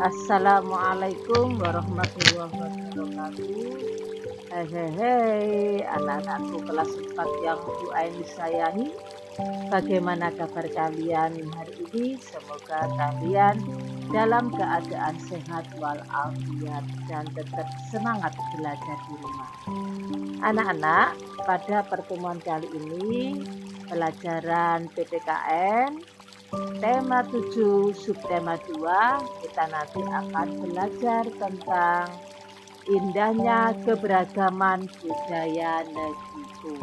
Assalamualaikum warahmatullahi wabarakatuh. Hei, anak-anakku kelas 4 yang Bu Aini sayangi. Bagaimana kabar kalian hari ini? Semoga kalian dalam keadaan sehat walafiat dan tetap semangat belajar di rumah. Anak-anak, pada pertemuan kali ini pelajaran PPKN tema 7 subtema 2 kita nanti akan belajar tentang indahnya keberagaman budaya negeriku.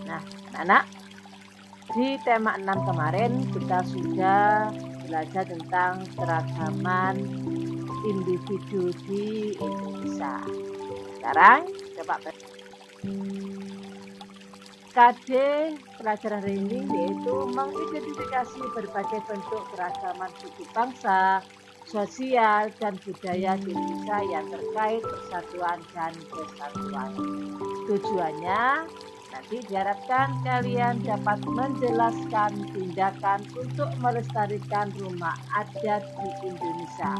Nah, anak-anak, di tema 6 kemarin kita sudah belajar tentang keragaman individu di Indonesia. Sekarang coba KD pelajaran hari ini yaitu mengidentifikasi berbagai bentuk keragaman suku bangsa, sosial, dan budaya di Indonesia yang terkait persatuan dan kesatuan. Tujuannya nanti diharapkan kalian dapat menjelaskan tindakan untuk melestarikan rumah adat di Indonesia.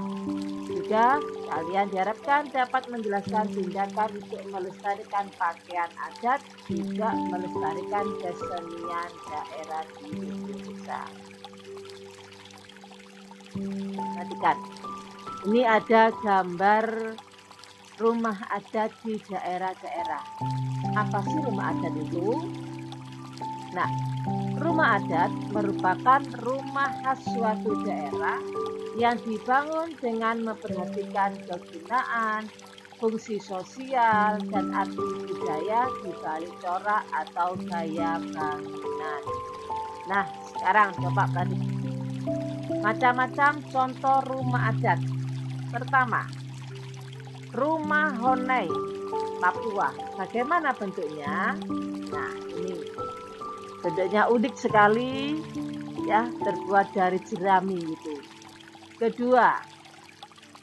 Juga kalian diharapkan dapat menjelaskan tindakan untuk melestarikan pakaian adat, juga melestarikan kesenian daerah di Indonesia. Perhatikan, ini ada gambar rumah adat di daerah-daerah. Apa sih rumah adat itu? Nah, rumah adat merupakan rumah khas suatu daerah yang dibangun dengan memperhatikan kegunaan, fungsi sosial, dan arti budaya di balik corak atau gaya bangunan. Nah, sekarang coba perhatikan macam-macam contoh rumah adat. Pertama, rumah Honai, Papua. Bagaimana bentuknya? Nah, ini bentuknya unik sekali, ya, terbuat dari jerami itu. Kedua,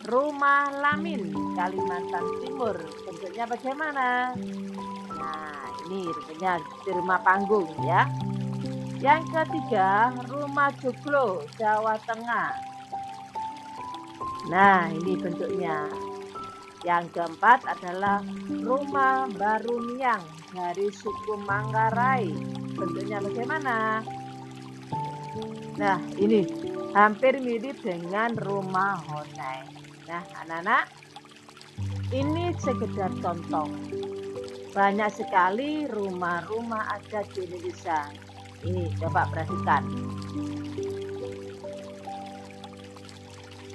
rumah Lamin, Kalimantan Timur. Bentuknya bagaimana? Nah, ini bentuknya di rumah panggung, ya. Yang ketiga, rumah Joglo, Jawa Tengah. Nah, ini bentuknya. Yang keempat adalah rumah Baruniang dari suku Manggarai. Bentuknya bagaimana? Nah, ini hampir mirip dengan rumah Honai. Nah, anak-anak, ini sekedar contoh. Banyak sekali rumah-rumah adat di Indonesia. Ini coba perhatikan.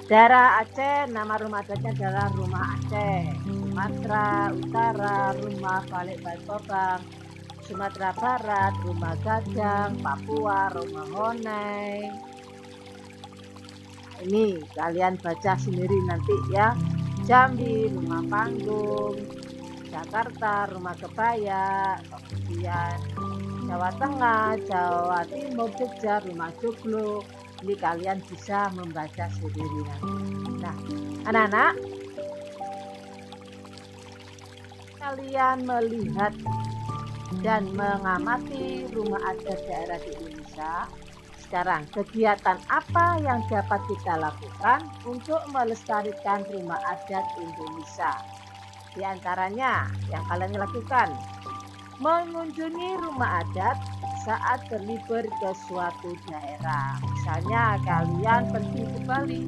Daerah Aceh, nama rumah adatnya adalah Rumah Aceh. Sumatera Utara, Rumah Balik Balikpapan. Sumatera Barat, Rumah Gadang. Papua, Rumah Honai. Ini kalian baca sendiri nanti ya. Jambi, Rumah Panggung. Jakarta, Rumah Kebaya. Kemudian Jawa Tengah, Jawa Timur, Jogja, Rumah Joglo. Ini kalian bisa membaca sendiri nanti. Nah, anak-anak, kalian melihat dan mengamati rumah adat daerah di Indonesia. Sekarang, kegiatan apa yang dapat kita lakukan untuk melestarikan rumah adat Indonesia? Di antaranya yang kalian lakukan, mengunjungi rumah adat saat berlibur ke suatu daerah. Misalnya kalian pergi ke Bali,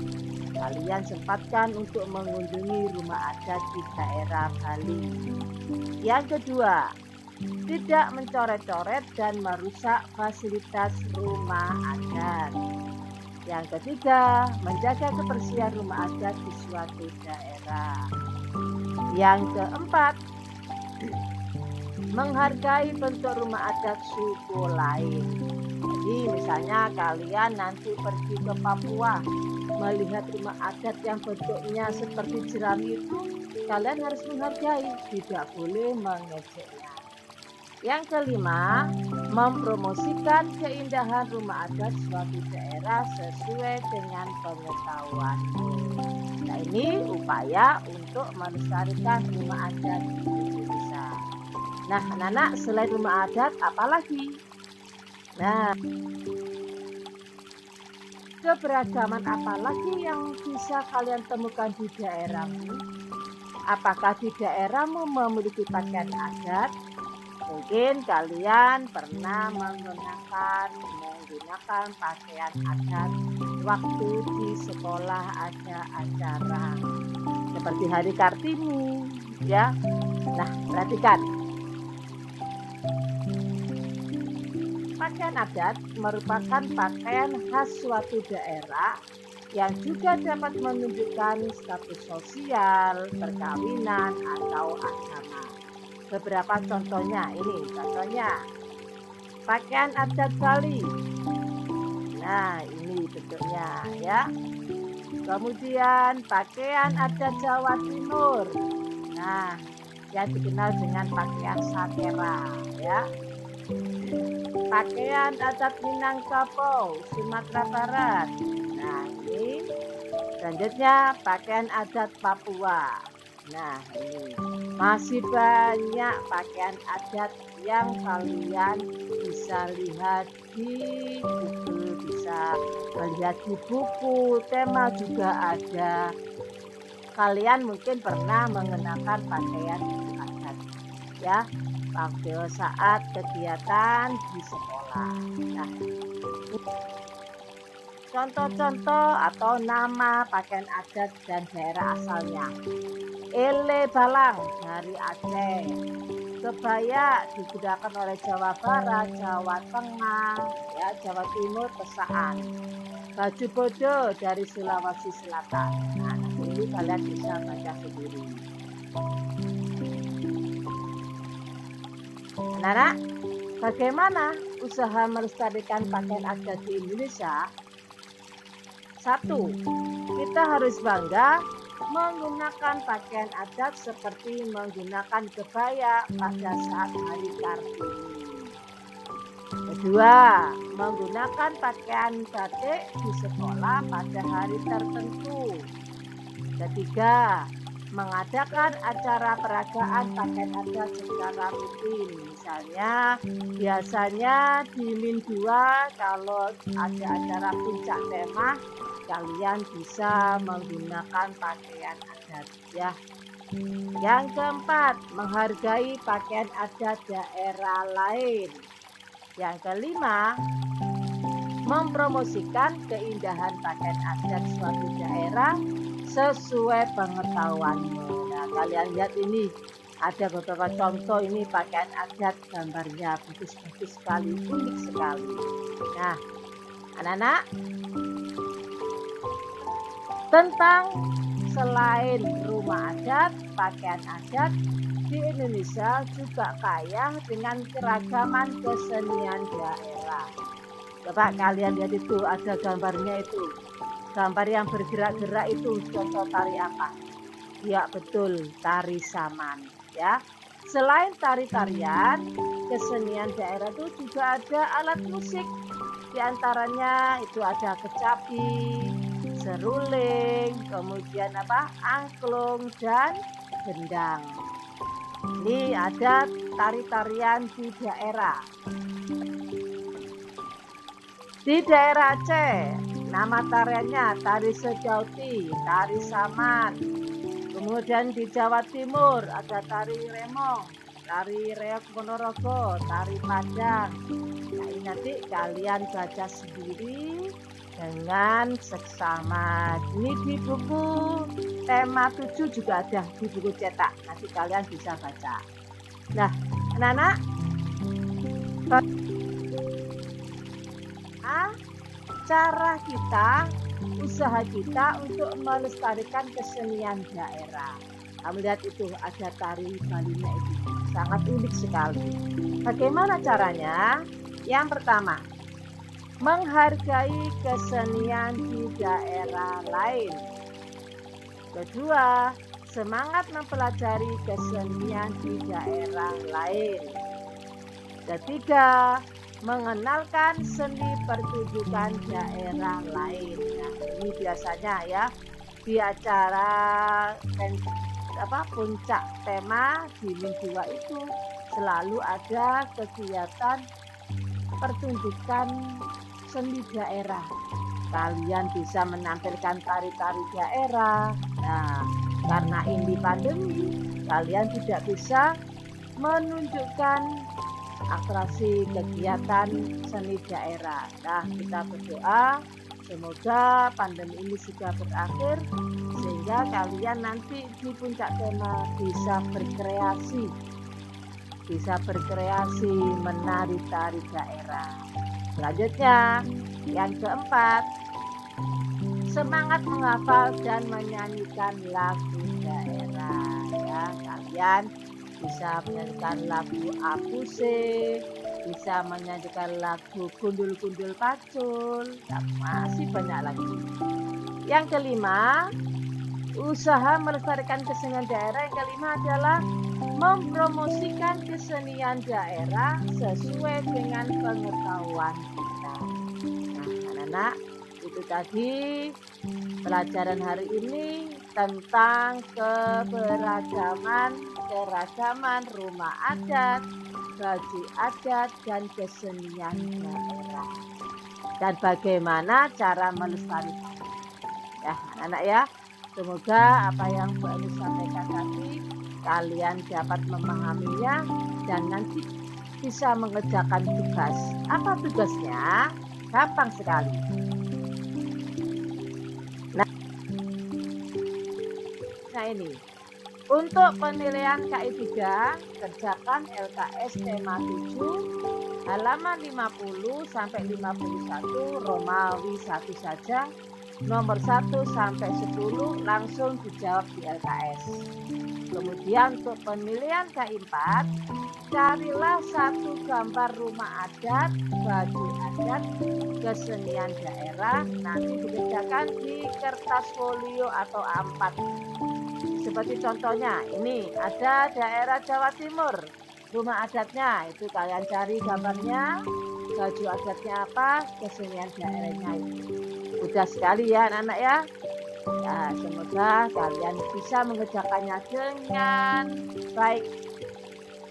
kalian sempatkan untuk mengunjungi rumah adat di daerah Bali. Yang kedua, tidak mencoret-coret dan merusak fasilitas rumah adat. Yang ketiga, menjaga kebersihan rumah adat di suatu daerah. Yang keempat, menghargai bentuk rumah adat suku lain. Jadi misalnya kalian nanti pergi ke Papua, melihat rumah adat yang bentuknya seperti jerami itu, kalian harus menghargai, tidak boleh mengejeknya. Yang kelima, mempromosikan keindahan rumah adat suatu daerah sesuai dengan pengetahuan. Nah, ini upaya untuk melestarikan rumah adat di Indonesia. Nah, anak-anak, selain rumah adat, apa lagi? Nah, Keberagaman apa lagi yang bisa kalian temukan di daerahmu? Apakah di daerahmu memiliki pakaian adat? Mungkin kalian pernah menggunakan pakaian adat waktu di sekolah ada acara seperti Hari Kartini, ya. Nah, perhatikan. Pakaian adat merupakan pakaian khas suatu daerah yang juga dapat menunjukkan status sosial, perkawinan, atau agama. Beberapa contohnya pakaian adat Bali. Nah, ini bentuknya ya. Kemudian pakaian adat Jawa Timur. Nah, yang dikenal dengan pakaian satera ya. Pakaian adat Minangkabau, Sumatera Barat. Nah, ini selanjutnya pakaian adat Papua. Nah, ini masih banyak pakaian adat yang kalian bisa lihat di Google, bisa melihat di buku, tema juga ada. Kalian mungkin pernah mengenakan pakaian adat ya pada saat kegiatan di sekolah. Nah, contoh-contoh atau nama pakaian adat dan daerah asalnya. Ele Balang dari Aceh. Kebaya digunakan oleh Jawa Barat, Jawa Tengah, ya, Jawa Timur, Pesaan. Baju bodo dari Sulawesi Selatan. Nah, ini kalian bisa baca sendiri. Anak-anak, bagaimana usaha melestarikan pakaian adat di Indonesia? 1. Kita harus bangga menggunakan pakaian adat seperti menggunakan kebaya pada saat Hari Kartini. 2. Menggunakan pakaian batik di sekolah pada hari tertentu. 3. Mengadakan acara peragaan pakaian adat secara rutin. Misalnya, biasanya di Min 2 kalau ada acara puncak tema, kalian bisa menggunakan pakaian adat ya. Yang keempat, menghargai pakaian adat daerah lain. Yang kelima, mempromosikan keindahan pakaian adat suatu daerah sesuai pengetahuanmu. Nah, kalian lihat ini ada beberapa contoh ini pakaian adat, gambarnya bagus-bagus sekali, unik sekali. Nah, anak-anak, tentang selain rumah adat, pakaian adat di Indonesia juga kaya dengan keragaman kesenian daerah. Coba kalian lihat itu, ada gambarnya itu. Gambar yang bergerak-gerak itu contoh tari apa? Ya betul, tari saman ya. Selain tari-tarian, kesenian daerah itu juga ada alat musik. Di antaranya itu ada kecapi, seruling, kemudian angklung dan gendang. Ini ada tari-tarian di daerah. Di daerah Aceh, nama tariannya tari sejauti, tari saman. Kemudian di Jawa Timur ada tari remong, tari reok Ponorogo, tari Padang. Nah, ini nanti kalian baca sendiri dengan seksama. Ini di buku tema 7 juga ada di buku cetak. Nanti kalian bisa baca. Nah, anak-anak, cara kita, usaha kita untuk melestarikan kesenian daerah. Kamu lihat itu ada tari Balinya itu, sangat unik sekali. Bagaimana caranya? Yang pertama, menghargai kesenian di daerah lain. Kedua, semangat mempelajari kesenian di daerah lain. Ketiga, mengenalkan seni pertunjukan daerah lain. Nah, ini biasanya ya di acara puncak tema di Min 2 itu selalu ada kegiatan pertunjukan seni daerah. kalian bisa menampilkan tari-tari daerah. Nah, karena ini pandemi, kalian tidak bisa menunjukkan atraksi kegiatan seni daerah. Nah, kita berdoa semoga pandemi ini segera berakhir sehingga kalian nanti di puncak tema bisa berkreasi menari tari daerah. Selanjutnya, yang keempat, semangat menghafal dan menyanyikan lagu daerah. Ya, kalian bisa menyanyikan lagu Apuse, bisa menyanyikan lagu Gundul-Gundul Pacul, dan masih banyak lagi. Yang kelima, usaha melestarikan kesenian daerah. Yang kelima adalah mempromosikan kesenian daerah sesuai dengan pengetahuan kita. Nah, anak-anak, itu tadi pelajaran hari ini tentang keragaman rumah adat, baju adat, dan kesenian daerah. Dan bagaimana cara melestarikan. Ya, anak-anak ya. Semoga apa yang Bu Eni sampaikan tadi kalian dapat memahaminya dan nanti bisa mengerjakan tugas. Apa tugasnya? Gampang sekali. Nah ini, untuk penilaian KI 3, kerjakan LKS tema 7, halaman 50 sampai 51, Romawi 1 saja. Nomor 1 sampai 10 langsung dijawab di LKS. Kemudian untuk penilaian KI 4, carilah satu gambar rumah adat, baju adat, kesenian daerah, nanti dikerjakan di kertas folio atau A4. Seperti contohnya, ini ada daerah Jawa Timur, rumah adatnya, itu kalian cari gambarnya, baju adatnya apa, kesenian daerahnya itu. Mudah sekali ya anak-anak ya. Ya, semoga kalian bisa mengerjakannya dengan baik.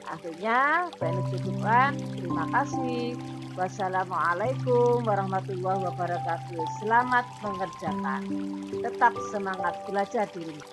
Akhirnya, cukupkan. Terima kasih. Wassalamualaikum warahmatullahi wabarakatuh. Selamat mengerjakan. Tetap semangat belajar di rumah.